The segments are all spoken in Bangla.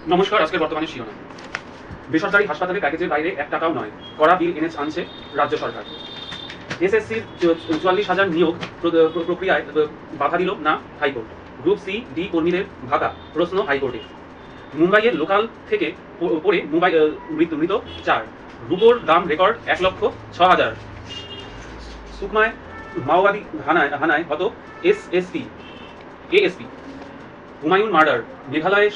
নমস্কার। আজকের বর্তমানে শিরোনাম। বেসরকারি হাসপাতালে প্যাকেজের বাইরে ১ টাকাও নয়, কড়া বিল আনছে রাজ্য সরকার। এসএসসির ৪৪,০০০ নিয়োগ প্রক্রিয়ায় বাধা দিল না হাইকোর্ট। গ্রুপ সি ডি কর্মীদের ভাতা প্রশ্ন হাইকোর্টে। মুম্বাইয়ের লোকাল থেকে পড়ে মৃত ৪। রুপোর দাম রেকর্ড ১,০৬,০০০। সুকমায় মাওবাদী হানায় হত এএসপি। হুমায়ুন মার্ডার। মেঘালয়ে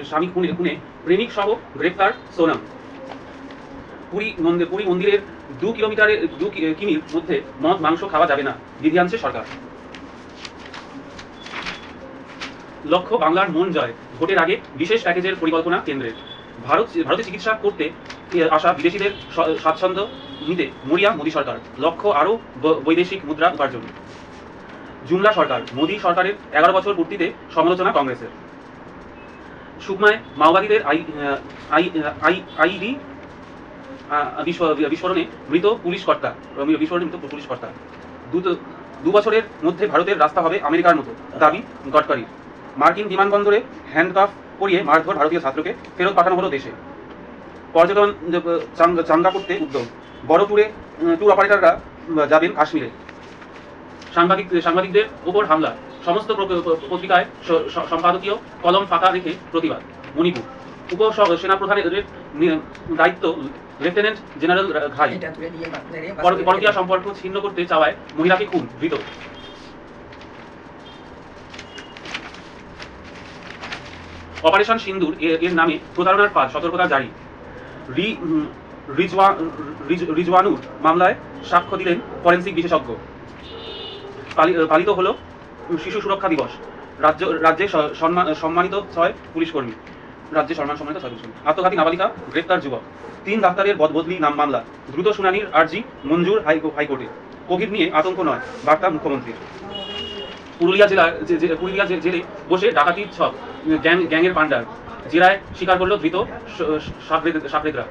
স্বামী খুনে প্রেমিক সহ গ্রেপ্তার সোনাম। পুরী মন্দিরের ২ কিমির মধ্যে মদ মাংস খাওয়া যাবে না, বিধি আনছে সরকার। লক্ষ্য বাংলার মন জয়, ভোটের আগে বিশেষ প্যাকেজের পরিকল্পনা কেন্দ্রের। ভারতে চিকিৎসা করতে আসা বিদেশিদের স্বাচ্ছন্দ্য নিতে মরিয়া মোদী সরকার। লক্ষ্য আরও বৈদেশিক মুদ্রা উপার্জন। জুমলা সরকার। মোদী সরকারের ১১ বছর পূর্তিতে সমালোচনা কংগ্রেসের। সুকমায় মাওবাদীদের আইইডি বিস্ফোরণে মৃত পুলিশ কর্তা। ২ বছরের মধ্যে ভারতের রাস্তা হবে আমেরিকার মতো, দাবি গডকারির। মার্কিন বিমানবন্দরে হ্যান্ডকাফ পরিয়ে মারধর ভারতীয় ছাত্রকে, ফেরত পাঠানো হলো দেশে। পর্যটন চাঙ্গা করতে উদ্যোগ। বড় ট্যুর অপারেটররা যাবেন কাশ্মীরে। সাংবাদিকদের ওপর হামলা, সমস্ত পত্রিকায় সম্পাদকীয় কলম ফাঁকা রেখে প্রতিবাদ। মণিপুর। সেনাপ্রধানের দায়িত্ব লেফটেন্যান্ট জেনারেল ঘাই। পরকীয়া সম্পর্ক ছিন্ন করতে চাওয়ায় মহিলাকে খুন, ধৃত। অপারেশন সিন্দুর এর নামে প্রতারণার ফাঁদ, সতর্কতা জারি। রিজওয়ানুর মামলায় সাক্ষ্য দিলেন ফরেনসিক বিশেষজ্ঞ। পালিত হলো শিশু সুরক্ষা দিবস। রাজ্যে সম্মানিত ৬ পুলিশকর্মী। আত্মঘাতী নাবালিকা, গ্রেপ্তার যুবক। ৩ ডাক্তারের বদলি মামলা, দ্রুত শুনানির আর্জি মঞ্জুর হাইকোর্টে। কোভিড নিয়ে আতঙ্ক নয়, বার্তা মুখ্যমন্ত্রীর। পুরুলিয়া জেলে বসে ডাকাতির ছক, গ্যাংয়ের পান্ডার। জেরায় স্বীকার করল ধৃত সাকরেদরা।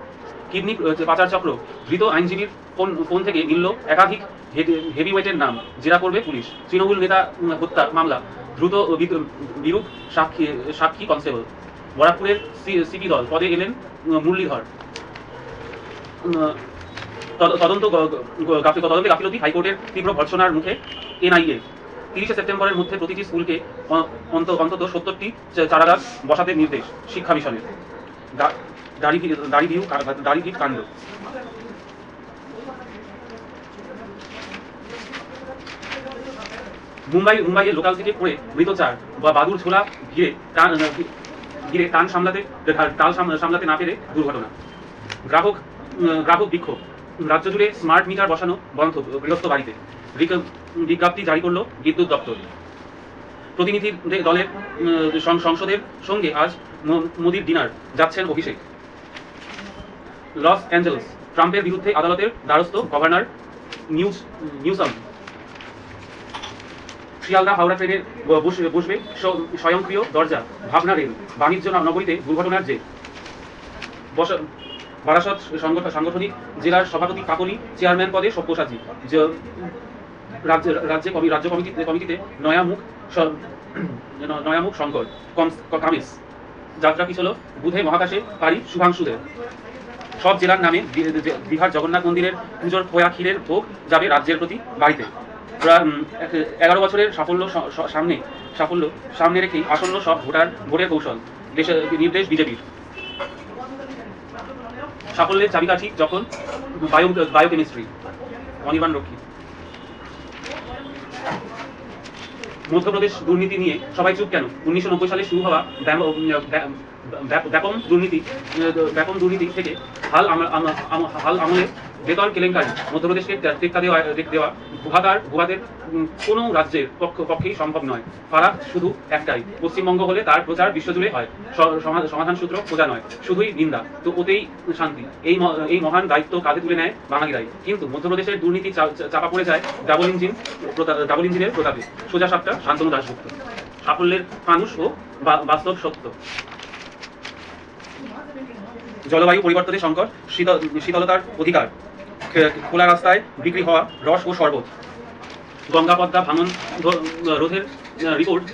কিডনি পাচার চক্র, ধৃত আইনজীবীর ফোন থেকে মিলল একাধিক হেভিওয়েটের নাম, জেরা করবে পুলিশ। তৃণমূল নেতা হত্যা মামলা, দ্রুত বিরূপ সাক্ষী কনস্টেবল। বরাকপুরের সিপি দল পদে এলেন মুরলীধর। তদন্তে গাফিলতি, হাইকোর্টের তীব্র ভর্ৎসনার মুখে এনআইএ। ৩০ সেপ্টেম্বরের মধ্যে প্রতিটি স্কুলকে অন্তত ৭০টি চারাগাছ বসাতে নির্দেশ শিক্ষা মিশনের। দাড়িভিউ কাণ্ড। মুম্বাইয়ের লোকাল থেকে পড়ে মৃত ৪। বাদুর ঝোলা ঘিরে টাল সামলাতে না পেরে দুর্ঘটনা। গ্রাহক বিক্ষোভ। রাজ্য জুড়ে স্মার্ট মিটার বসানো বন্ধ গৃহস্থ বাড়িতে। বিজ্ঞপ্তি জারি করল বিদ্যুৎ দপ্তর। প্রতিনিধি দলের সংসদের সঙ্গে আজ মোদির ডিনার, যাচ্ছেন অভিষেক। Los Angeles. ট্রাম্পের বিরুদ্ধে আদালতের দ্বারস্থ গভর্নর নিউসাম। শিয়ালদা হাওড়া ট্রেনের বসবে স্বয়ংক্রিয় দরজা, ভাবনা রেল। বাণিজ্য নগরীতে দুর্ঘটনার জের। বারাসত সাংগঠনিক জেলার সভাপতি কাকলি চেয়ারম্যান পদে সব্যসাচী। রাজ্য কমিটিতে নয়া মুখ শঙ্কর কামিজ। যাত্রা পিছল বুধে মহাকাশে পারি শুভাংশুদের। সব জেলার নামে বিহার জগন্নাথ মন্দিরের পুজোর খোয়া ক্ষীরের ভোগ যাবে রাজ্যের প্রতি বাড়িতে। 11 বছরের সাফল্য সামনে রেখেই আসন্ন সব ভোটের কৌশল, নির্দেশ বিজেপির। সাফল্যের চাবিকাঠি যখন বায়োকেমিস্ট্রি। অনির্বাণ রক্ষী। মধ্যপ্রদেশ দুর্নীতি নিয়ে সবাই চুপ কেন? 1990 সালে শুরু হওয়া ব্যাপক দুর্নীতি থেকে হাল আমলে বেতন কেলেঙ্কারি, মধ্যপ্রদেশকে টেক্কা দেওয়া ভুয়াদের কোনো রাজ্যের পক্ষেই সম্ভব নয়। ফারাক শুধু একটাই, পশ্চিমবঙ্গ হলে তার প্রচার বিশ্বজুড়ে হয়। সমাধান সূত্র খোঁজা নয়, শুধুই নিন্দা, তো ওতেই শান্তি। এই মহান দায়িত্ব কাঁধে তুলে নেয় বাঙালিরাই। কিন্তু মধ্যপ্রদেশের দুর্নীতি চাপা পড়ে যায় ডাবল ইঞ্জিনের প্রতাপে। সোজা সাপটা শান্তনু দাশগুপ্ত। সাফল্যের মানুষ ও বাস্তব সত্য। জলবায়ু পরিবর্তনের সংকট, শীতলতার অধিকার। খোলা রাস্তায় বিক্রি হওয়া রস ও শরবত। গঙ্গা পদ্মা ভাঙন রোধের রিপোর্ট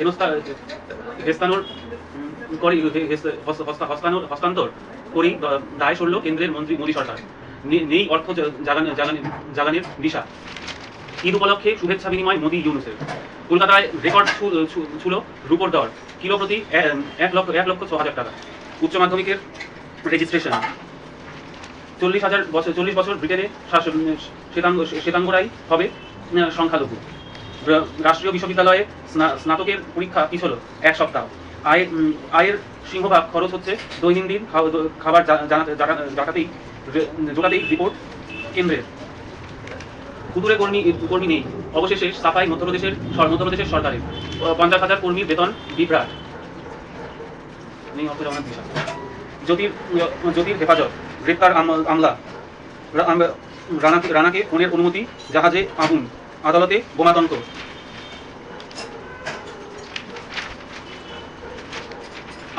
হেস্তানোর হস্তান্তর করেই দায় সরল কেন্দ্রের মোদী সরকার। নেই অর্থ জাগানের দিশা। ঈদ উপলক্ষে শুভেচ্ছা বিনিময় মোদী ইউনুসের। কলকাতায় রেকর্ড ছুল রুপোর দর, কিলো প্রতি 1,06,000 টাকা। উচ্চ মাধ্যমিকের রেজিস্ট্রেশন 40 বছর ব্রিটেনে শ্বেতাঙ্গরাই হবে সংখ্যালঘু। রাষ্ট্রীয় বিশ্ববিদ্যালয়ে স্নাতকের পরীক্ষা পিছল 1 সপ্তাহ। আয়ের সিংহভাগ খরচ হচ্ছে দৈনন্দিন খাবার জোগাতেই রিপোর্ট কেন্দ্রের। কুতুরে কর্মী নেই, অবশেষে সাফাই মধ্যপ্রদেশের সরকারের। 50,000 কর্মীর বেতন বিভ্রাট। জ্যোতির হেফাজত, গ্রেপ্তার আমলা। রানাকে ফোনের অনুমতি, জাহাজে আগুন, আদালতে বোমাতঙ্ক।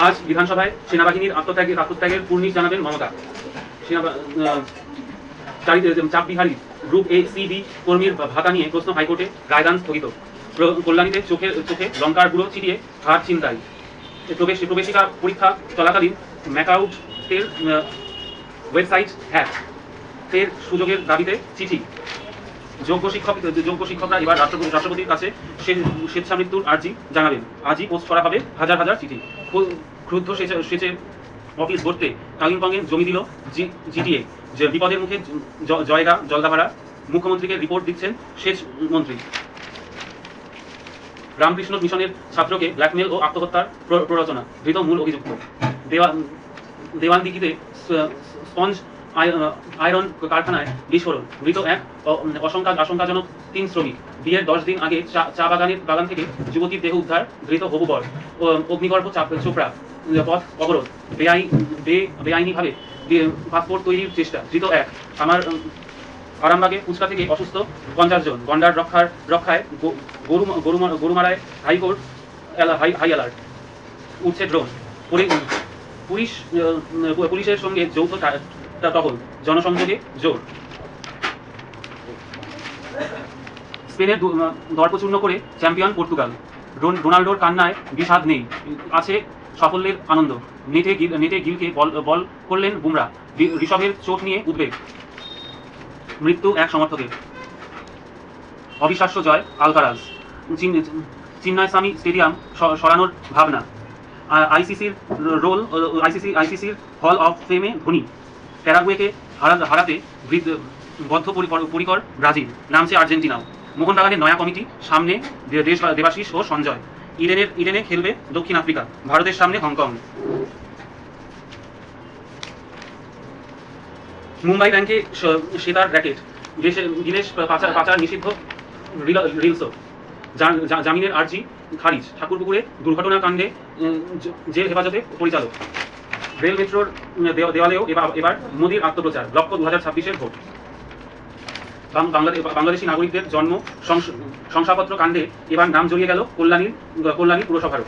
আজ বিধানসভায় সেনাবাহিনীর আত্মত্যাগের কুর্নিশ জানাবেন মমতা। চাপবিহারী গ্রুপ এ সি বি কর্মীর ভাতা নিয়ে প্রশ্ন হাইকোর্টে, রায়দান স্থগিত। কল্যাণীতে চোখে লঙ্কার গুঁড়ো ছিটিয়ে হাত ছিনতাই। প্রবেশিকা পরীক্ষা চলাকালীন ম্যাকআউটের ওয়েবসাইট হ্যাক। ফের সুযোগের দাবিতে চিঠি। যোগ্য শিক্ষকরা এবার রাষ্ট্রপতির কাছে স্বেচ্ছা মৃত্যুর আর্জি জানাবেন। আজই পোস্ট করা হবে হাজার চিঠি। ক্রুদ্ধ সেচের অফিস গড়তে কালিম্পংয়ে জমি দিল জিটিএ। বিপদের মুখে জয়গা জলদাপাড়া। মুখ্যমন্ত্রীকে রিপোর্ট দিচ্ছেন সেচ মন্ত্রী। রামকৃষ্ণ মিশনের ছাত্রকে ব্ল্যাকমেল ও আত্মহত্যার প্ররোচনা, ধৃত মূল অভিযুক্ত। দেওয়ানদিঘিতে স্পঞ্জ আয়রন কারখানায় বিস্ফোরণ, মৃত এক আশঙ্কাজনক 3 শ্রমিক। বিয়ের 10 দিন আগে চা বাগান থেকে যুবতীর দেহ উদ্ধার, ধৃত হবু বর। অগ্নিগর্ভ চোপড়া পথ অবরোধ, বেআইনিভাবে পাসপোর্ট তৈরির চেষ্টা, ধৃত এক। আরামবাগে ফুচকা থেকে অসুস্থ 50 জন। গন্ডার রক্ষায় গরুমারায় হাইকোর্ট হাই অ্যালার্ট। উঠছে ড্রোন। পুলিশের সঙ্গে যৌথ টহল, জনসংযোগে জোর। স্পেনের দর্পচূর্ণ করে চ্যাম্পিয়ন পর্তুগাল। রোনাল্ডোর কান্নায় বিষাদ নেই, আছে সাফল্যের আনন্দ। নেটে গিলকে বল করলেন বুমরা। ঋষভের চোট নিয়ে উদ্বেগ। মৃত্যু এক সমর্থকের। অবিশ্বাস্য জয় আলকারাজ। চিন্নাস্বামী স্টেডিয়াম সরানোর ভাবনা। আইসিসির হল অফ ফেমে ধোনি। প্যারাগুয়েকে হারাতে বদ্ধপরিকর ব্রাজিল, নামছে আর্জেন্টিনাও। মোহনবাগানের নয়া কমিটি সামনে, দেবাশিস ও সঞ্জয়। ইডেনে খেলবে দক্ষিণ আফ্রিকা, ভারতের সামনে হংকং। মুম্বাই ব্যাংকে সেতার র্যাকেট, বিদেশ পাচার নিষিদ্ধ রিলসো। জামিনের আর্জি খারিজ। ঠাকুরপুকুরে দুর্ঘটনা কাণ্ডে জেল হেফাজতে পরিচালক। রেল মেট্রোর দেওয়ালেও এবার মোদির আত্মপ্রচার, লক্ষ্য 2026-এর ভোট। বাংলাদেশি নাগরিকদের জন্ম শংসাপত্র কাণ্ডে এবার নাম জড়িয়ে গেল কল্যাণী পুরসভারও।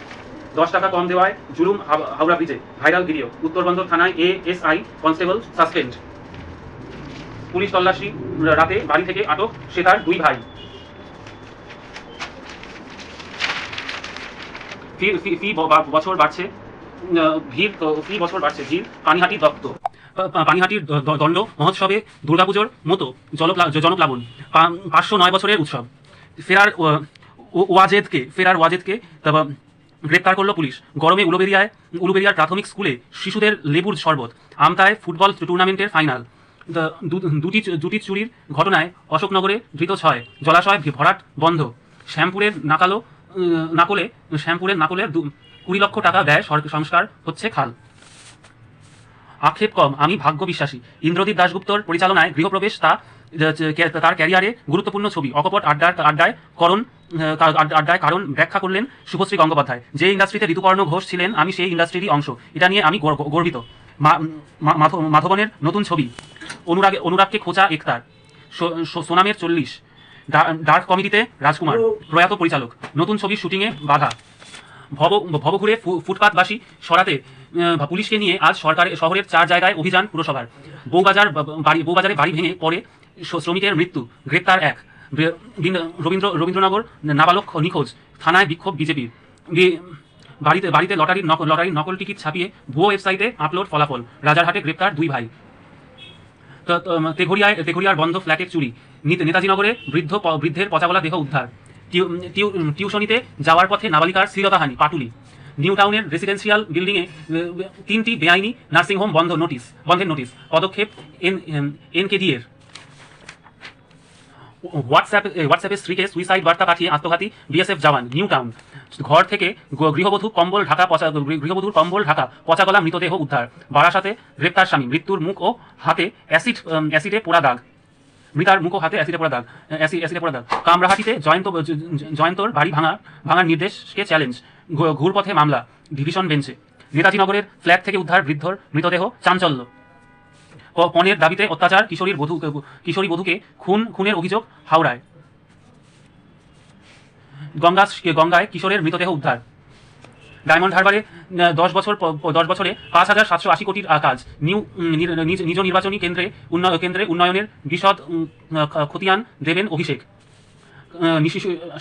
10 টাকা কম দেওয়ায় জুলুম হাওড়া ব্রিজে, ভাইরাল ভিডিও। উত্তরবন্দর থানায় এএসআই কনস্টেবল সাসপেন্ড। পুলিশ তল্লাশি, রাতে বাড়ি থেকে আটক সেতার 2 ভাই। ফি বছর বাড়ছে ভিড়, পানিহাটি দপ্ত। পানিহাটির দণ্ড মহোৎসবে দুর্গাপুজোর মতো জনপ্লাবন। 509 বছরের উৎসব। ফেরার ওয়াজেদকে গ্রেপ্তার করল পুলিশ। গরমে উলুবেরিয়ার প্রাথমিক স্কুলে শিশুদের লেবুর শরবত। আমতায় ফুটবল টুর্নামেন্টের ফাইনাল। দুটি চুরির ঘটনায় অশোকনগরে ধৃত 6। জলাশয় ভরাট বন্ধ। শ্যামপুরের নাকলে 20 লক্ষ টাকা ব্যয় সংস্কার হচ্ছে খাল। আক্ষেপ কম, আমি ভাগ্য বিশ্বাসী। ইন্দ্রদীপ দাশগুপ্তর পরিচালনায় গৃহপ্রবেশ তার ক্যারিয়ারে গুরুত্বপূর্ণ ছবি। অকপট আড্ডায় কারণ ব্যাখ্যা করলেন শুভশ্রী গঙ্গোপাধ্যায়। যে ইন্ডাস্ট্রিতে ঋতুপর্ণ ঘোষ ছিলেন, আমি সেই ইন্ডাস্ট্রিরই অংশ। এটা নিয়ে আমি গর্বিত। মাধবনের নতুন ছবি। অনুরাগকে খোঁচা একতার। সোনামের 40। ডার্ক কমেডিতে রাজকুমার, প্রয়াত পরিচালক। নতুন ছবির শুটিংয়ে বাধা। ভবঘুরে ফুটপাতবাসী সরাতে পুলিশকে নিয়ে আজ শহরের 4 জায়গায় অভিযান পুরসভার। বউবাজারে বাড়ি ভেঙে পড়ে শ্রমিকের মৃত্যু, গ্রেপ্তার 1। রবীন্দ্রনগর নাবালক নিখোঁজ, থানায় বিক্ষোভ বিজেপির। বাড়িতে বাড়িতে লটারির নকল টিকিট ছাপিয়ে ভুয়ো ওয়েবসাইটে আপলোড ফলাফল। রাজারহাটে গ্রেপ্তার 2 ভাই। তেঘরিয়ার বন্ধ ফ্ল্যাটের চুরি। নেতাজিনগরে বৃদ্ধের পচাগলা দেহ উদ্ধার। টিউশনিতে যাওয়ার পথে নাবালিকার শ্লীলতাহানি পাটুলি। নিউ টাউনের রেসিডেন্সিয়াল বিল্ডিংয়ে 3টি বেআইনি নার্সিংহোম বন্ধের নোটিশ। পদক্ষেপ এনকেডি-এর। হোয়াটসঅ্যাপে স্ত্রীকে সুইসাইড বার্তা পাঠিয়ে আত্মঘাতী বিএসএফ জওয়ান। নিউ টাউন ঘর থেকে গৃহবধূর কম্বল ঢাকা পচাগলা মৃতদেহ উদ্ধার। বারাসাতে গ্রেপ্তার স্বামী, মৃত্যুর মুখ ও হাতে অ্যাসিডে পোড়া দাগ। মৃতার মুখ ও হাতে অ্যাসিডে পোড়া দাগ। কামরাহাটিতে জয়ন্তর বাড়ি ভাঙার নির্দেশকে চ্যালেঞ্জ। ঘুরপথে মামলা ডিভিশন বেঞ্চে। নেতাজিনগরের ফ্ল্যাট থেকে উদ্ধার বৃদ্ধর মৃতদেহ, চাঞ্চল্য। পণের দাবিতে অত্যাচার, কিশোরী বধূকে খুনের অভিযোগ হাওড়ায়। গঙ্গায় কিশোরের মৃতদেহ উদ্ধার। ডায়মন্ড হারবারে 10 বছরে 5,780 কোটির কাজ। নিজ নির্বাচনী কেন্দ্রে উন্নয়নের বিশদ খতিয়ান দেবেন অভিষেক।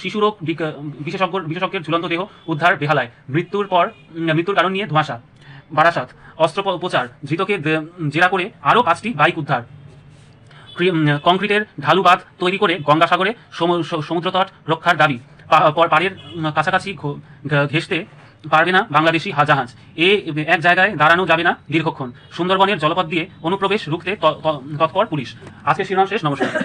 শিশুরোগ বিশেষজ্ঞের ঝুলন্ত দেহ উদ্ধার বেহালায়। মৃত্যুর কারণ নিয়ে ধোঁয়াশা। বারাসাত অস্ত্রোপচার, ধৃতকে জেরা করে আরও 5টি বাইক উদ্ধার। কংক্রিটের ঢালু বাঁধ তৈরি করে গঙ্গাসাগরে সমুদ্রতট রক্ষার দাবি। পাড়ের কাছাকাছি ঘেঁষতে পারবে না বাংলাদেশি জাহাজ। এক জায়গায় দাঁড়ানো যাবে না দীর্ঘক্ষণ। সুন্দরবনের জলপথ দিয়ে অনুপ্রবেশ রুখতে তৎপর পুলিশ। আজকে শিরোনাম শেষ। নমস্কার।